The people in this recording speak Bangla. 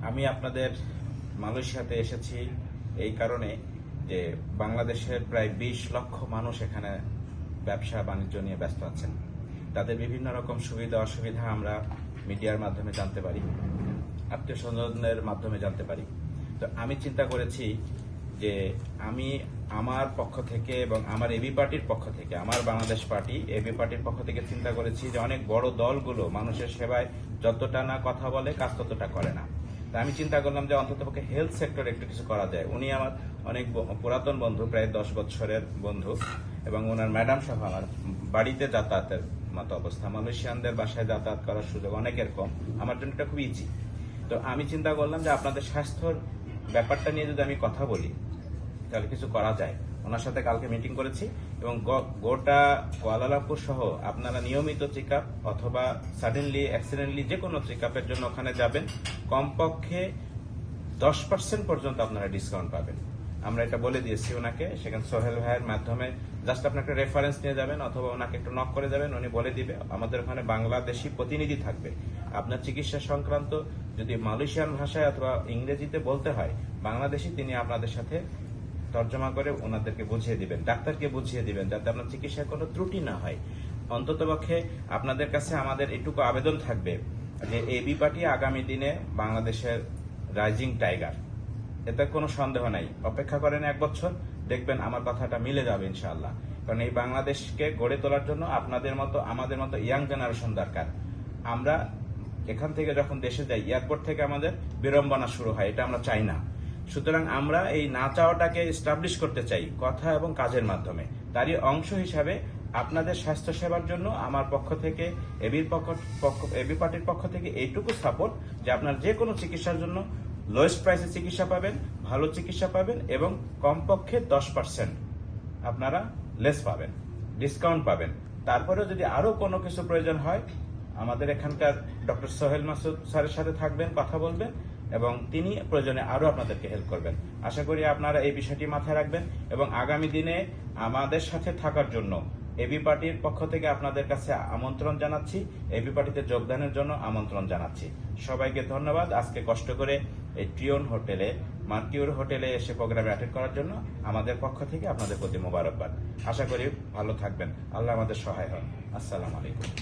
আমি আপনাদের মালয়েশিয়াতে এসেছি এই কারণে যে বাংলাদেশের প্রায় ২০ লক্ষ মানুষ এখানে ব্যবসা বাণিজ্য নিয়ে ব্যস্ত আছেন। তাদের বিভিন্ন রকম সুবিধা অসুবিধা আমরা মিডিয়ার মাধ্যমে জানতে পারি, আত্মীয় স্বজনের মাধ্যমে জানতে পারি। তো আমি চিন্তা করেছি যে আমি আমার পক্ষ থেকে এবং আমার এবি পার্টির পক্ষ থেকে, আমার বাংলাদেশ পার্টি এবি পার্টির পক্ষ থেকে চিন্তা করেছি যে অনেক বড় দলগুলো মানুষের সেবায় যতটা না কথা বলে কাজ ততটা করে না। তা আমি চিন্তা করলাম যে অন্ততপক্ষে হেলথ সেক্টরে একটু কিছু করা যায়। উনি আমার অনেক পুরাতন বন্ধু, প্রায় 10 বছরের বন্ধু, এবং ওনার ম্যাডাম সহ আমার বাড়িতে যাতায়াতের মতো অবস্থা। মালয়েশিয়ানদের বাসায় যাতায়াত করার সুযোগ অনেকের কম, আমার জন্য এটা খুব ইজি। তো আমি চিন্তা করলাম যে আপনাদের স্বাস্থ্যর ব্যাপারটা নিয়ে যদি আমি কথা বলি তাহলে কিছু করা যায়। ওনার সাথে কালকে মিটিং করেছি এবং গোটা কুয়ালালামপুর সহ আপনারা নিয়মিত চেক আপ অথবা সাডেনলি অ্যাক্সিডেন্টলি যে কোনো চেক আপের জন্য ওখানে যাবেন, কমপক্ষে 10% পর্যন্ত আপনারা ডিসকাউন্ট পাবেন। আমরা এটা বলে দিয়েছি ওনাকে। সেখানে সোহেল ভাইয়ের মাধ্যমে জাস্ট আপনাকে রেফারেন্স নিয়ে যাবেন অথবা ওনাকে একটু নক করে যাবেন, উনি বলে দিবে। আমাদের ওখানে বাংলাদেশি প্রতিনিধি থাকবে। আপনার চিকিৎসা সংক্রান্ত যদি মালয়েশিয়ান ভাষায় অথবা ইংরেজিতে বলতে হয়, বাংলাদেশি তিনি আপনাদের সাথে তর্জমা করে ওনাদেরকে বুঝিয়ে দিবেন, ডাক্তারকে বুঝিয়ে দিবেন, যাতে আপনার চিকিৎসায় কোনো ত্রুটি না হয়। অন্ততপক্ষে আপনাদের কাছে আমাদের এটুকু আবেদন থাকবে যে এবি পার্টি আগামী দিনে বাংলাদেশের রাইজিং টাইগার, এতে কোনো সন্দেহ নাই। অপেক্ষা করেন 1 বছর, দেখবেন আমার কথাটা মিলে যাবে ইনশাআল্লাহ। কারণ এই বাংলাদেশকে গড়ে তোলার জন্য আপনাদের মতো আমাদের মতো ইয়াং জেনারেশন দরকার। আমরা এখান থেকে যখন দেশে যাই, এয়ারপোর্ট থেকে আমাদের বিড়ম্বনা শুরু হয়, এটা আমরা চাই না। সুতরাং আমরা এই না চাওয়াটাকে এস্টাবলিশ করতে চাই কথা এবং কাজের মাধ্যমে। তারই অংশ হিসাবে আপনাদের স্বাস্থ্য সেবার জন্য আমার পক্ষ থেকে এবি পার্টির পক্ষ থেকে এইটুকু সাপোর্ট যে আপনার যে কোনো চিকিৎসার জন্য লোয়েস্ট প্রাইসে চিকিৎসা পাবেন, ভালো চিকিৎসা পাবেন এবং কমপক্ষে 10% আপনারা লেস পাবেন, ডিসকাউন্ট পাবেন। তারপরেও যদি আরো কোনো কিছু প্রয়োজন হয়, আমাদের এখানকার ডক্টর সোহেল মাসুদ স্যারের সাথে থাকবেন, কথা বলবেন এবং তিনি প্রয়োজনে আরো আপনাদেরকে হেল্প করবেন। আশা করি আপনারা এই বিষয়টি মাথায় রাখবেন এবং আগামী দিনে আমাদের সাথে থাকার জন্য এবি পার্টির পক্ষ থেকে আপনাদের কাছে আমন্ত্রণ জানাচ্ছি, এবি পার্টিতে যোগদানের জন্য আমন্ত্রণ জানাচ্ছি। সবাইকে ধন্যবাদ। আজকে কষ্ট করে এই ট্রিয়ন হোটেলে, মার্কিউর হোটেলে এসে প্রোগ্রামে অ্যাটেন্ড করার জন্য আমাদের পক্ষ থেকে আপনাদের প্রতি মোবারকবাদ। আশা করি ভালো থাকবেন। আল্লাহ আমাদের সহায় হন। আসসালামু আলাইকুম।